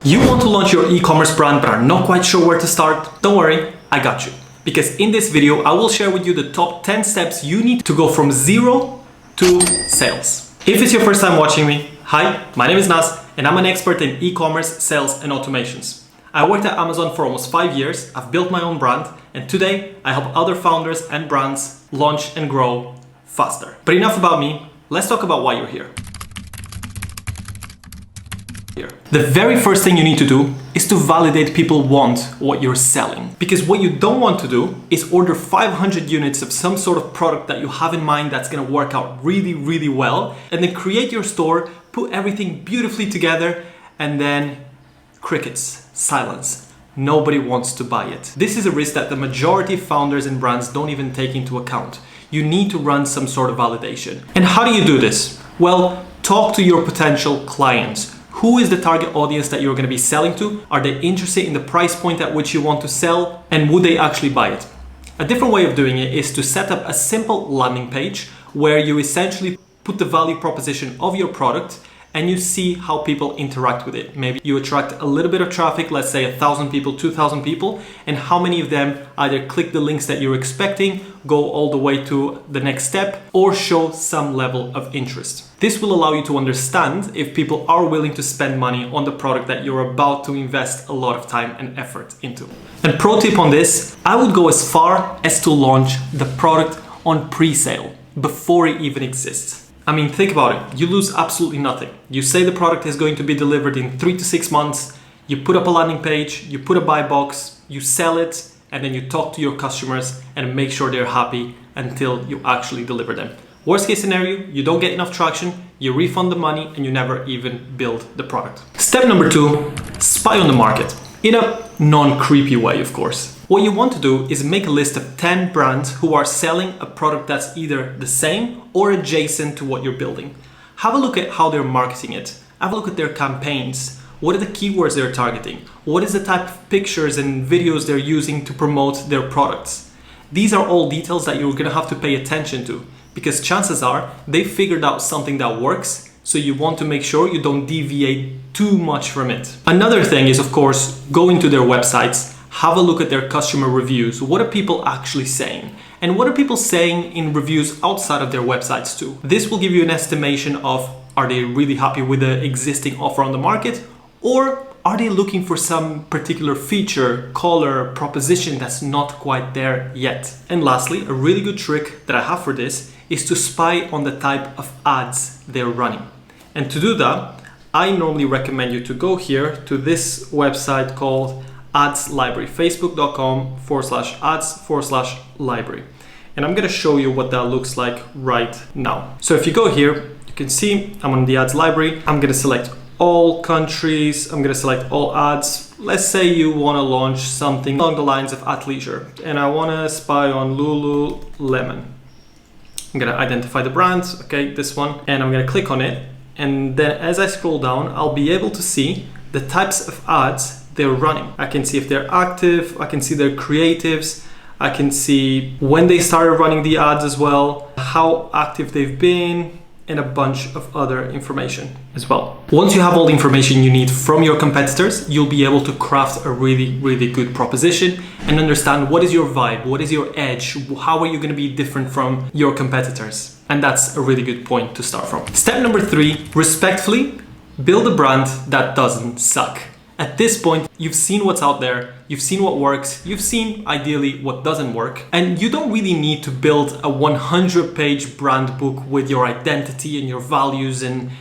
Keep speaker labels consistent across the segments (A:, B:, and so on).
A: You want to launch your e-commerce brand but are not quite sure where to start? Don't worry, I got you. Because in this video, I will share with you the top 10 steps you need to go from zero to sales. If it's your first time watching me, hi, my name is Nas and I'm an expert in e-commerce, sales and automations. I worked at Amazon for almost 5 years, I've built my own brand, and today I help other founders and brands launch and grow faster. But enough about me, let's talk about why you're here. The very first thing you need to do is to validate people want what you're selling. Because what you don't want to do is order 500 units of some sort of product that you have in mind that's going to work out really well, and then create your store, put everything beautifully together, and then crickets, silence. Nobody wants to buy it. This is a risk that the majority of founders and brands don't even take into account. You need to run some sort of validation. And how do you do this? Well, talk to your potential clients. Who is the target audience that you're going to be selling to? Are they interested in the price point at which you want to sell? And would they actually buy it? A different way of doing it is to set up a simple landing page where you essentially put the value proposition of your product and you see how people interact with it. Maybe you attract a little bit of traffic, let's say 1,000 people, 2,000 people, and how many of them either click the links that you're expecting, go all the way to the next step, or show some level of interest. This will allow you to understand if people are willing to spend money on the product that you're about to invest a lot of time and effort into. And pro tip on this, I would go as far as to launch the product on pre-sale before it even exists. I mean, think about it. You lose absolutely nothing. You say the product is going to be delivered in 3 to 6 months. You put up a landing page, you put a buy box, you sell it, and then you talk to your customers and make sure they're happy until you actually deliver them. Worst case scenario, you don't get enough traction, you refund the money, and you never even build the product. Step number 2, spy on the market. In a non-creepy way, of course. What you want to do is make a list of 10 brands who are selling a product that's either the same or adjacent to what you're building. Have a look at how they're marketing it. Have a look at their campaigns. What are the keywords they're targeting? What is the type of pictures and videos they're using to promote their products? These are all details that you're gonna have to pay attention to because chances are they figured out something that works, so you want to make sure you don't deviate too much from it. Another thing is, of course, go into their websites. Have a look at their customer reviews. What are people actually saying? And what are people saying in reviews outside of their websites too? This will give you an estimation of, are they really happy with the existing offer on the market? Or are they looking for some particular feature, color, proposition that's not quite there yet? And lastly, a really good trick that I have for this is to spy on the type of ads they're running. And to do that, I normally recommend you to go here to this website called Ads Library, facebook.com/ads/library. And I'm gonna show you what that looks like right now. So if you go here, you can see I'm on the Ads Library. I'm gonna select all countries. I'm gonna select all ads. Let's say you wanna launch something along the lines of athleisure, and I wanna spy on Lululemon. I'm gonna identify the brand, okay, this one, and I'm gonna click on it. And then as I scroll down, I'll be able to see the types of ads they're running. I can see if they're active, I can see their creatives, I can see when they started running the ads as well, how active they've been, and a bunch of other information as well. Once you have all the information you need from your competitors, you'll be able to craft a really good proposition and understand what is your vibe, what is your edge, how are you going to be different from your competitors. And that's a really good point to start from. Step number 3, respectfully, build a brand that doesn't suck. At this point, you've seen what's out there, you've seen what works, you've seen ideally what doesn't work, and you don't really need to build a 100-page brand book with your identity and your values and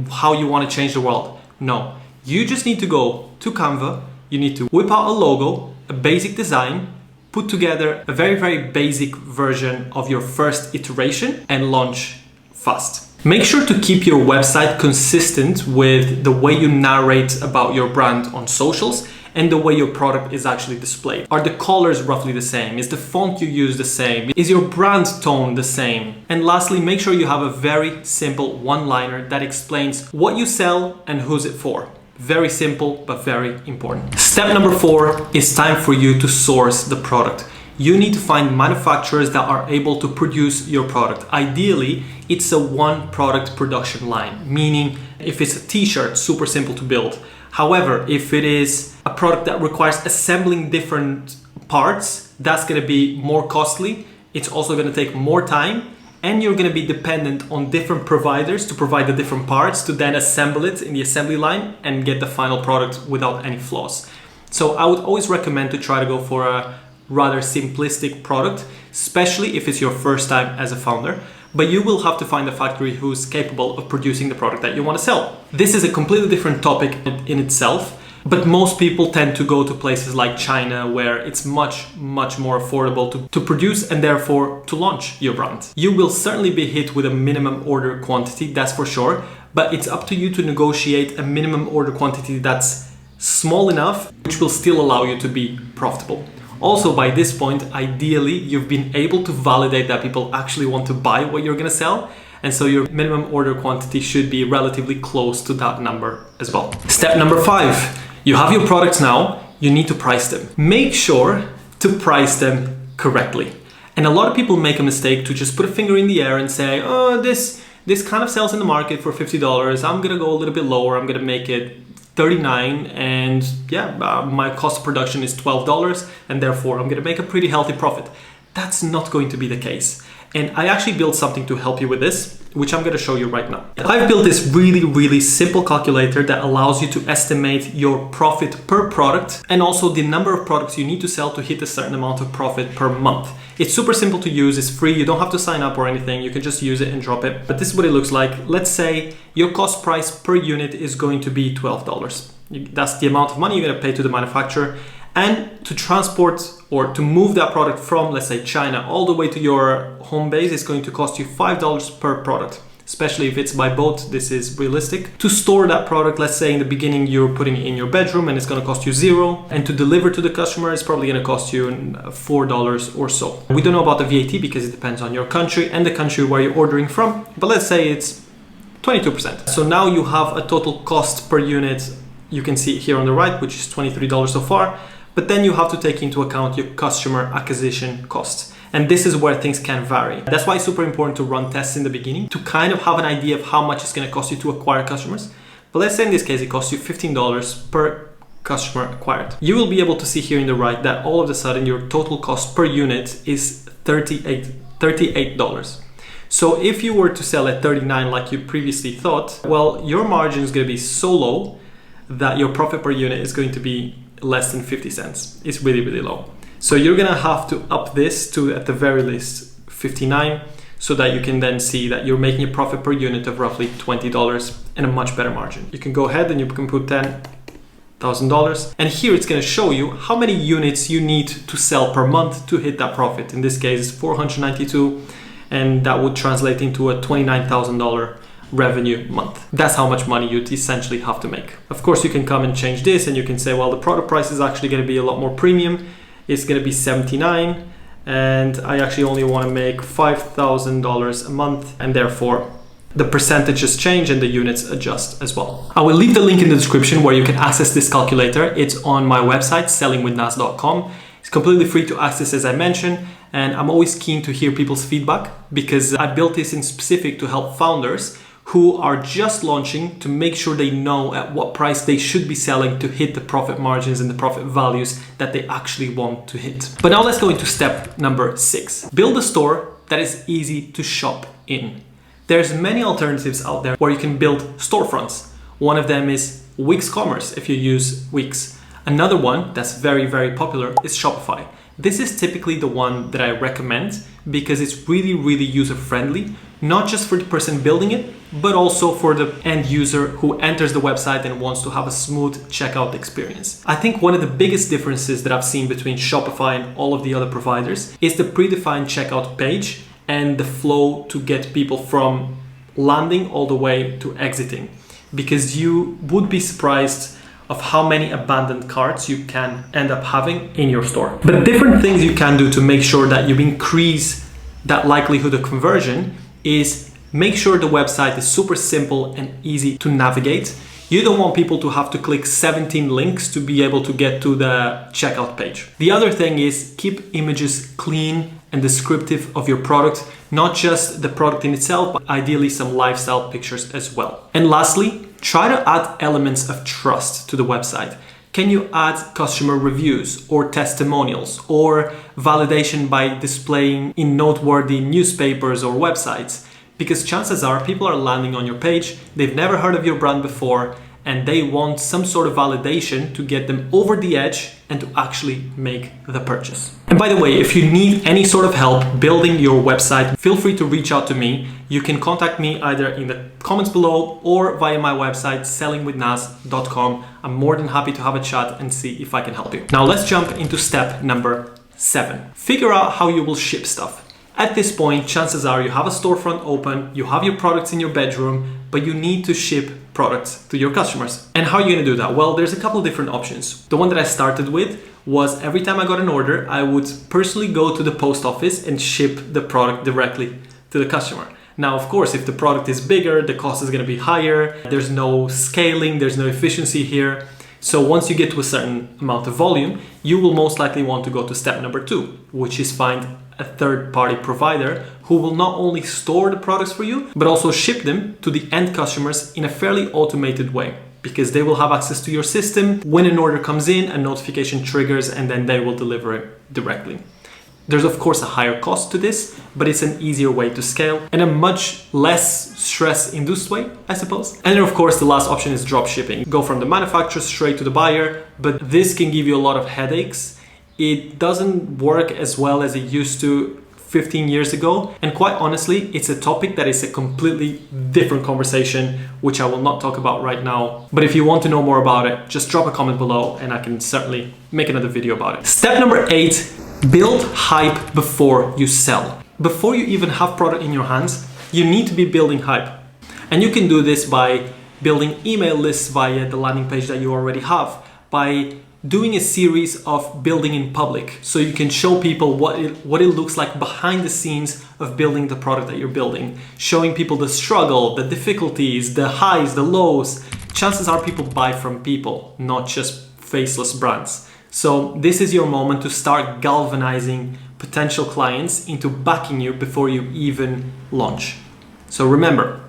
A: how you want to change the world. No, you just need to go to Canva, you need to whip out a logo, a basic design, put together a very basic version of your first iteration and launch fast. Make sure to keep your website consistent with the way you narrate about your brand on socials and the way your product is actually displayed. Are the colors roughly the same? Is the font you use the same? Is your brand tone the same? And lastly, make sure you have a very simple one-liner that explains what you sell and who's it for. Very simple, but very important. Step number 4 is time for you to source the product. You need to find manufacturers that are able to produce your product. Ideally, it's a one product production line, meaning if it's a t-shirt, super simple to build. However, if it is a product that requires assembling different parts, that's going to be more costly. It's also going to take more time, and you're going to be dependent on different providers to provide the different parts to then assemble it in the assembly line and get the final product without any flaws. So I would always recommend to try to go for a rather simplistic product, especially if it's your first time as a founder. But you will have to find a factory who's capable of producing the product that you want to sell. This is a completely different topic in itself, but most people tend to go to places like China, where it's much more affordable to produce and therefore to launch your brand. You will certainly be hit with a minimum order quantity, that's for sure, but it's up to you to negotiate a minimum order quantity that's small enough, which will still allow you to be profitable. Also, by this point, ideally, you've been able to validate that people actually want to buy what you're going to sell. And so your minimum order quantity should be relatively close to that number as well. Step number 5, you have your products now, you need to price them. Make sure to price them correctly. And a lot of people make a mistake to just put a finger in the air and say, oh, this kind of sells in the market for $50. I'm going to go a little bit lower. I'm going to make it $39, and my cost of production is $12, and therefore I'm going to make a pretty healthy profit. That's not going to be the case. And I actually built something to help you with this, which I'm going to show you right now. I've built this really simple calculator that allows you to estimate your profit per product and also the number of products you need to sell to hit a certain amount of profit per month. It's super simple to use, it's free, you don't have to sign up or anything, you can just use it and drop it. But this is what it looks like. Let's say your cost price per unit is going to be $12. That's the amount of money you're going to pay to the manufacturer. And to transport or to move that product from, let's say, China all the way to your home base is going to cost you $5 per product. Especially if it's by boat, this is realistic. To store that product, let's say in the beginning you're putting it in your bedroom and it's going to cost you $0. And to deliver to the customer, it's probably going to cost you $4 or so. We don't know about the VAT because it depends on your country and the country where you're ordering from. But let's say it's 22%. So now you have a total cost per unit. You can see it here on the right, which is $23 so far. But then you have to take into account your customer acquisition costs. And this is where things can vary. That's why it's super important to run tests in the beginning to kind of have an idea of how much it's going to cost you to acquire customers. But let's say in this case, it costs you $15 per customer acquired. You will be able to see here in the right that all of a sudden your total cost per unit is $38. So if you were to sell at $39 like you previously thought, well, your margin is going to be so low that your profit per unit is going to be less than 50 cents. It's really low. So you're gonna have to up this to, at the very least, 59, so that you can then see that you're making a profit per unit of roughly $20 and a much better margin. You can go ahead and you can put $10,000, and here it's gonna show you how many units you need to sell per month to hit that profit. In this case, 492, and that would translate into a $29,000 revenue month. That's how much money you'd essentially have to make. Of course, you can come and change this and you can say, well, the product price is actually going to be a lot more premium. It's going to be $79, and I actually only want to make $5,000 a month, and therefore the percentages change and the units adjust as well. I will leave the link in the description where you can access this calculator. It's on my website, sellingwithnas.com. It's completely free to access, as I mentioned, and I'm always keen to hear people's feedback because I built this in specific to help founders who are just launching to make sure they know at what price they should be selling to hit the profit margins and the profit values that they actually want to hit. But now let's go into step number 6. Build a store that is easy to shop in. There's many alternatives out there where you can build storefronts. One of them is ecommerce if you use Wix. Another one that's very popular is Shopify. This is typically the one that I recommend because it's really user-friendly, not just for the person building it, but also for the end user who enters the website and wants to have a smooth checkout experience. I think one of the biggest differences that I've seen between Shopify and all of the other providers is the predefined checkout page and the flow to get people from landing all the way to exiting, because you would be surprised of how many abandoned carts you can end up having in your store. But different things you can do to make sure that you increase that likelihood of conversion is make sure the website is super simple and easy to navigate. You don't want people to have to click 17 links to be able to get to the checkout page. The other thing is keep images clean and descriptive of your product, not just the product in itself, but ideally some lifestyle pictures as well. And lastly, try to add elements of trust to the website. Can you add customer reviews or testimonials or validation by displaying in noteworthy newspapers or websites? Because chances are people are landing on your page, they've never heard of your brand before, and they want some sort of validation to get them over the edge and to actually make the purchase. And by the way, if you need any sort of help building your website, feel free to reach out to me. You can contact me either in the comments below or via my website, sellingwithnaz.com. I'm more than happy to have a chat and see if I can help you. Now let's jump into step number 7. Figure out how you will ship stuff. At this point, chances are you have a storefront open, you have your products in your bedroom, but you need to ship products to your customers. And how are you going to do that? Well, there's a couple of different options. The one that I started with was every time I got an order, I would personally go to the post office and ship the product directly to the customer. Now, of course, if the product is bigger, the cost is going to be higher. There's no scaling, there's no efficiency here. So once you get to a certain amount of volume, you will most likely want to go to step number 2, which is find a third-party provider who will not only store the products for you, but also ship them to the end customers in a fairly automated way, because they will have access to your system. When an order comes in, a notification triggers, and then they will deliver it directly. There's of course a higher cost to this, but it's an easier way to scale and a much less stress-induced way, I suppose. And then of course the last option is drop shipping. Go from the manufacturer straight to the buyer, but this can give you a lot of headaches. It doesn't work as well as it used to 15 years ago. And quite honestly, it's a topic that is a completely different conversation, which I will not talk about right now. But if you want to know more about it, just drop a comment below and I can certainly make another video about it. Step number 8, build hype before you sell. Before you even have product in your hands, you need to be building hype. And you can do this by building email lists via the landing page that you already have, by doing a series of building in public, so you can show people what it looks like behind the scenes of building the product that you're building, showing people the struggle, the difficulties, the highs, the lows. Chances are people buy from people, not just faceless brands. So this is your moment to start galvanizing potential clients into backing you before you even launch. So remember,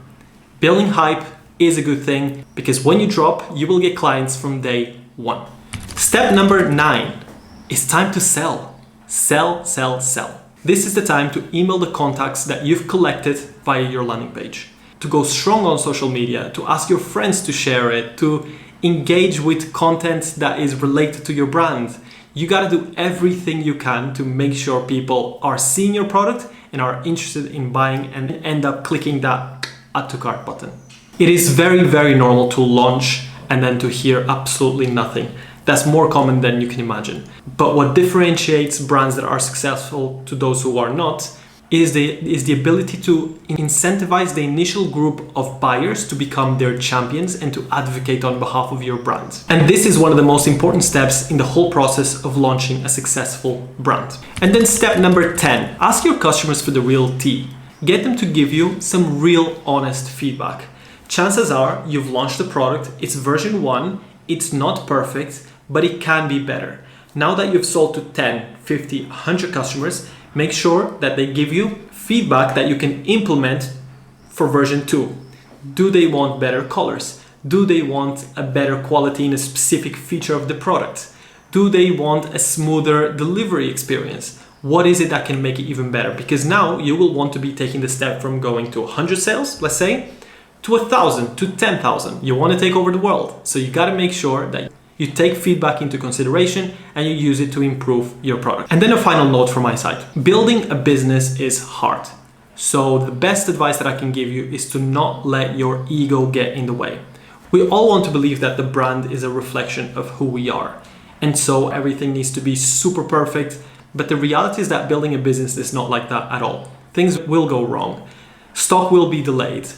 A: building hype is a good thing, because when you drop, you will get clients from day 1. Step number 9, it's time to sell. Sell, sell, sell. This is the time to email the contacts that you've collected via your landing page, to go strong on social media, to ask your friends to share it, to engage with content that is related to your brand. You gotta do everything you can to make sure people are seeing your product and are interested in buying and end up clicking that add to cart button. It is very, very normal to launch and then to hear absolutely nothing. That's more common than you can imagine. But what differentiates brands that are successful to those who are not is the ability to incentivize the initial group of buyers to become their champions and to advocate on behalf of your brand. And this is one of the most important steps in the whole process of launching a successful brand. And then step number 10, ask your customers for the real tea. Get them to give you some real honest feedback. Chances are you've launched the product, it's version 1, it's not perfect, but it can be better. Now that you've sold to 10, 50, 100 customers, make sure that they give you feedback that you can implement for version 2. Do they want better colors? Do they want a better quality in a specific feature of the product? Do they want a smoother delivery experience? What is it that can make it even better? Because now you will want to be taking the step from going to 100 sales, let's say, to 1,000, to 10,000. You want to take over the world. So you got to make sure that you take feedback into consideration and you use it to improve your product. And then a final note from my side. Building a business is hard. So the best advice that I can give you is to not let your ego get in the way. We all want to believe that the brand is a reflection of who we are. And so everything needs to be super perfect. But the reality is that building a business is not like that at all. Things will go wrong. Stock will be delayed.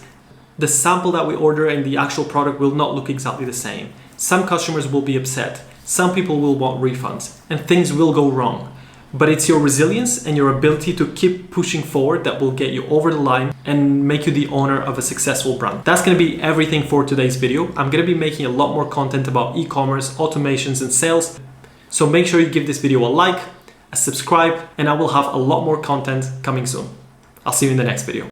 A: The sample that we order and the actual product will not look exactly the same. Some customers will be upset, some people will want refunds, and things will go wrong. But it's your resilience and your ability to keep pushing forward that will get you over the line and make you the owner of a successful brand. That's going to be everything for today's video. I'm going to be making a lot more content about e-commerce, automations, and sales. So make sure you give this video a like, a subscribe, and I will have a lot more content coming soon. I'll see you in the next video.